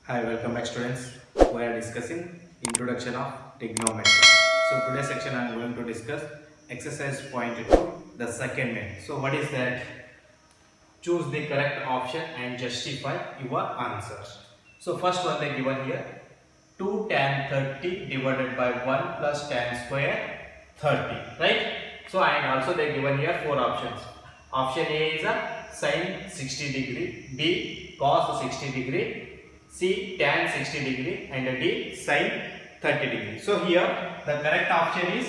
Hi, welcome back students. We are discussing introduction of trigonometry. So today's section I am going to discuss exercise point 2, the second main. So what is that? Choose the correct option and justify your answers. So first one they given here, 2 tan 30 divided by 1 plus tan square 30, right? So and also they given here four options. Option A is a sin 60 degree, B cos 60 degree, C tan 60 degree and D sin 30 degree. So here the correct option is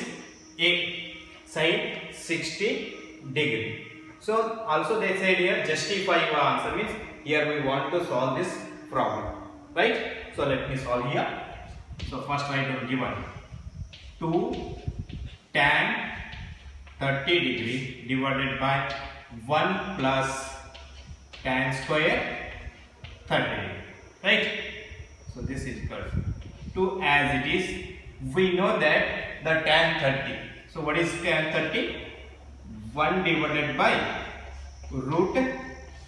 A, sin 60 degree. So also they said here justify your answer, means here we want to solve this problem, right? So let me solve here. So first write down given 2 tan 30 degree divided by 1 plus tan square 30 degree, right? So this is equal to as it is. We know that the tan 30. So what is tan 30? 1 divided by root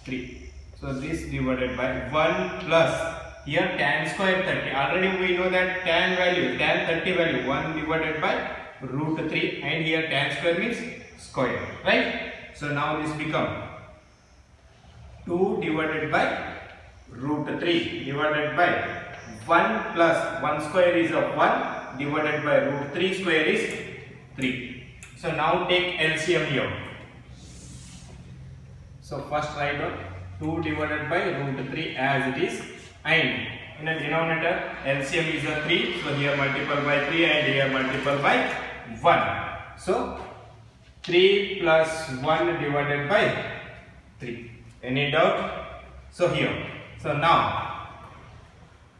3. So this divided by 1 plus here tan square 30. Already we know that tan 30 value 1 divided by root 3 and here tan square means square, right? So now this become 2 divided by root 3 divided by 1 plus 1 square is a 1 divided by root 3 square is 3. So now take LCM here. So first write down 2 divided by root 3 as it is, and in the denominator LCM is a 3. So here multiply by 3 and here multiply by 1. So 3 plus 1 divided by 3. Any doubt? So here. So now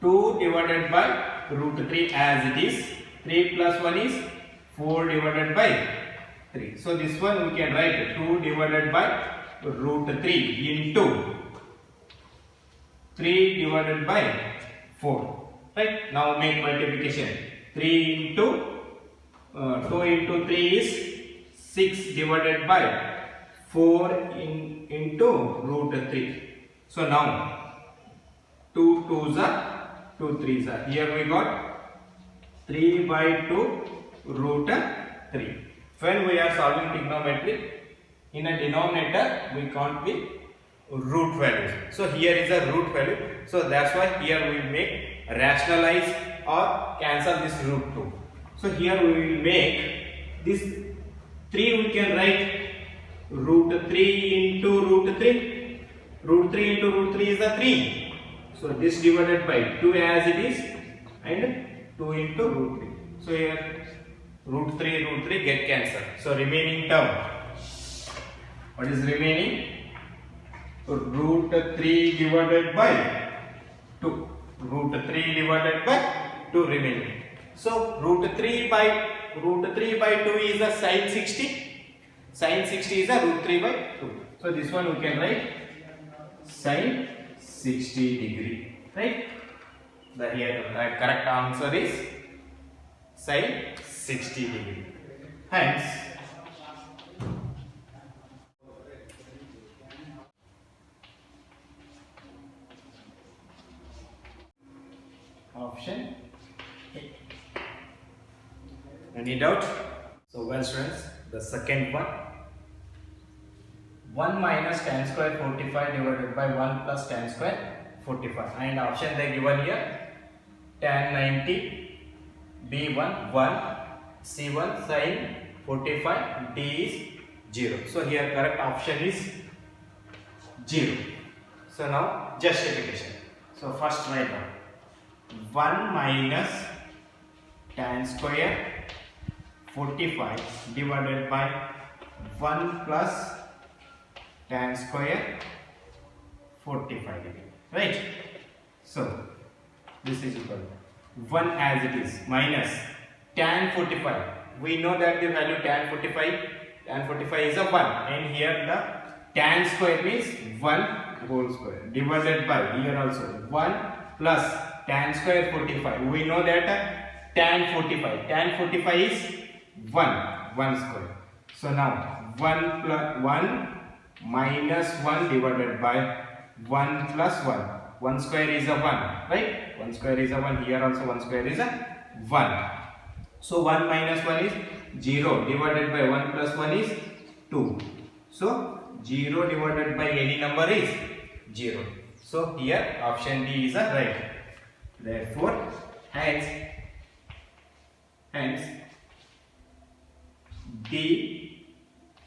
2 divided by root 3 as it is. 3 plus 1 is 4 divided by 3. So this one we can write 2 divided by root 3 into 3 divided by 4. Right? Now make multiplication. 3 into 2 into 3 is 6 divided by 4 into root 3. So now 2 2s are 2 3s are. Here we got 3 by 2 root 3. When we are solving trigonometry, in a denominator we can't be root values. So here is a root value. So that's why here we make rationalize or cancel this root 2. So here we will make this 3, we can write root 3 into root 3. Root 3 into root 3 is a 3. So this divided by 2 as it is and 2 into root 3. So here root 3 get cancelled. So remaining term, what is remaining? Root 3 divided by 2. Root 3 divided by 2 remaining. So root 3 by 2 is a sin 60. Sin 60 is a root 3 by 2. So this one we can write sin 60 degree, right? The correct answer is sin 60 degree. Hence option A. Any doubt? So well students, the second one, 1 minus tan square 45 divided by 1 plus tan square 45, and option they given here, tan 90, B1 1, C1 sin 45, D is 0. So here correct option is 0. So now justification. So first write down 1 minus tan square 45 divided by 1 plus tan square 45 degree, right? So this is equal to 1 as it is minus tan 45. We know that the value tan 45 is a 1, and here the tan square means 1 whole square divided by here also 1 plus tan square 45. We know that tan 45 is 1 square. So now 1 minus 1 divided by 1 plus 1. 1 square is a 1, right? 1 square is a 1. Here also 1 square is a 1. So 1 minus 1 is 0 divided by 1 plus 1 is 2. So 0 divided by any number is 0. So here option D is a right. Therefore, hence D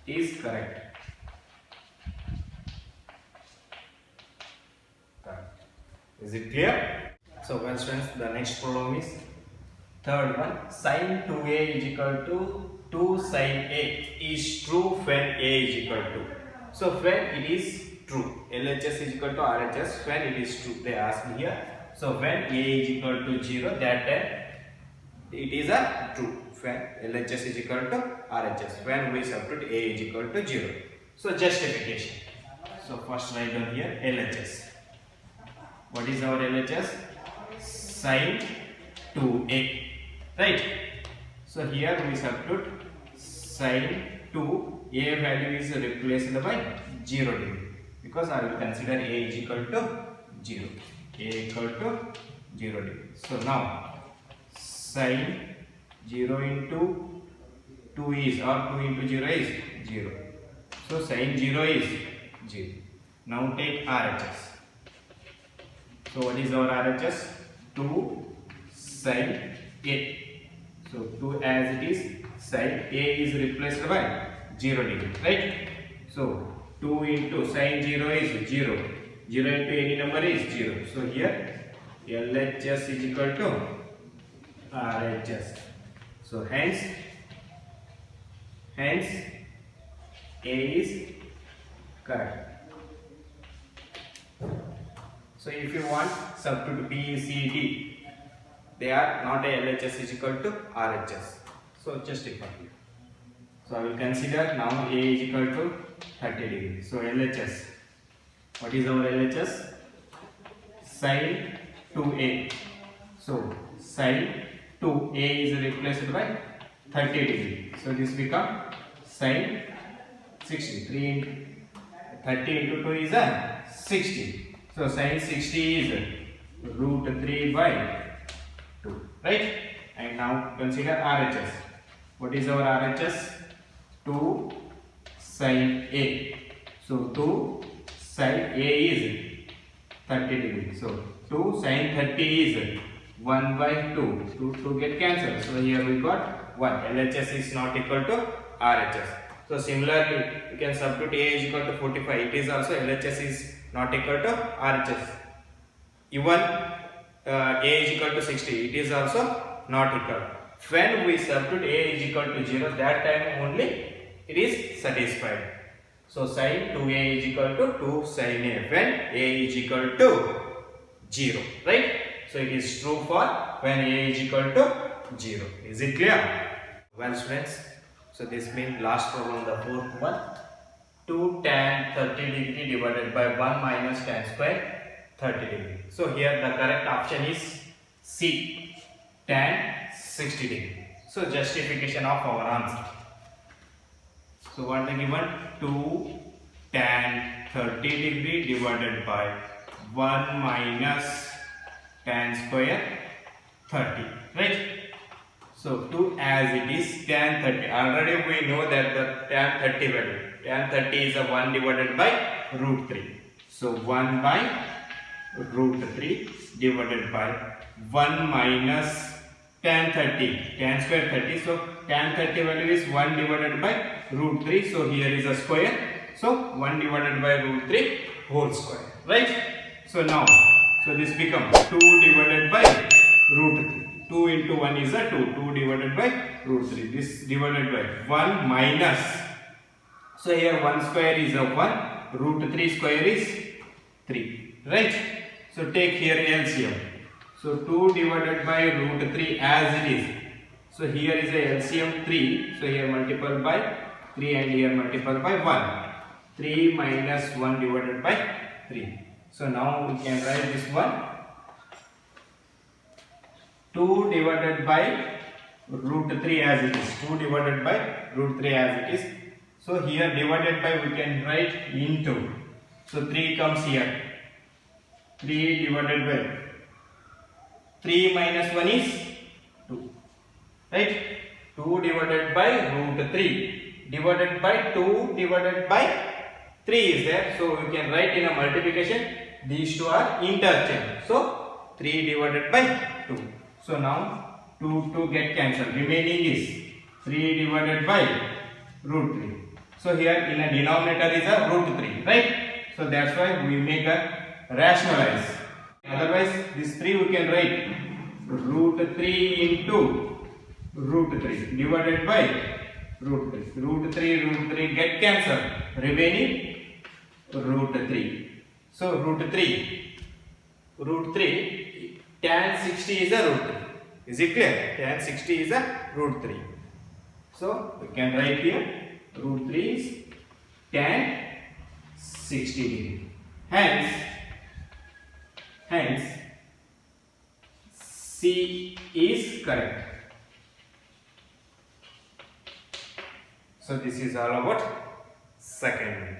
is correct. Is it clear? So well students, the next problem is third one. Sin 2a is equal to 2 sin a is true when a is equal to. So when it is true, LHS is equal to RHS when it is true. They ask me here. So when a is equal to 0, that time it is a true. When LHS is equal to RHS, when we substitute a is equal to 0. So justification. So first write down here LHS. What is our LHS? Sin 2a, right? So here we substitute sin 2, a value is replaced by 0 degree, because I will consider a is equal to 0. A equal to 0 degree. So now sin 0 into 2 is, or 2 into 0 is 0. So sin 0 is 0. Now take RHS. So what is our RHS? 2 sin a. So 2 as it is, sin a is replaced by 0 degree, right? So 2 into sin 0 is 0. 0 into any number is 0. So here LHS is equal to RHS. So hence A is correct. So if you want substitute B, C, D, they are not a LHS is equal to RHS. So justify here. So I will consider now A is equal to 30 degrees. So LHS. What is our LHS? Sin 2A. So sin 2A is replaced by 30 degrees. So this become sin 60. 30 into 2 is a 60. So sin 60 is root 3 by 2. Right? And now consider RHS. What is our RHS? 2 sin A. So 2 sin A is 30 degrees. So 2 sin 30 is 1 by 2. 2 get cancelled. So here we got 1. LHS is not equal to RHS. So similarly, you can substitute A is equal to 45. It is also LHS is not equal to RHS. Even A is equal to 60. It is also not equal. When we substitute A is equal to 0, that time only it is satisfied. So sin 2A is equal to 2 sin A when A is equal to 0. Right? So it is true for when A is equal to 0. Is it clear? Well students, so this means last problem, the fourth one. 2 tan 30 degree divided by 1 minus tan square 30 degree. So here the correct option is C, tan 60 degree. So justification of our answer. So what they given? 2 tan 30 degree divided by 1 minus tan square 30, right? So 2 as it is tan 30. Already we know that the tan 30 value. Tan 30 is a 1 divided by root 3. So 1 by root 3 divided by 1 minus tan 30. Tan square 30. So tan 30 value is 1 divided by root 3. So here is a square. So 1 divided by root 3 whole square. Right? So now, so this becomes 2 divided by root 3. 2 into 1 is a 2. 2 divided by root 3. This divided by 1 minus. So here 1 square is a 1. Root 3 square is 3. Right? So take here LCM. So 2 divided by root 3 as it is. So here is a LCM 3. So here multiple by 3 and here multiple by 1. 3 minus 1 divided by 3. So now we can write this one. 2 divided by root 3 as it is. 2 divided by root 3 as it is. So here divided by we can write into. So 3 comes here. 3 divided by 3 minus 1 is 2, right? 2 divided by root 3 divided by 2 divided by 3 is there. So you can write in a multiplication, these two are interchanged. So 3 divided by 2. So now 2 get cancelled. Remaining is 3 divided by root 3. So here in a denominator is a root 3, right? So that's why we make a rationalize. Otherwise this 3 we can write root 3 into root 3 divided by root 3. Root 3 get cancelled. Remaining root 3. So root 3 tan 60 is a root 3. Is it clear? Tan 60 is a root 3. So we can write here root 3 is tan 60 degree. Hence C is correct. So this is all about second one.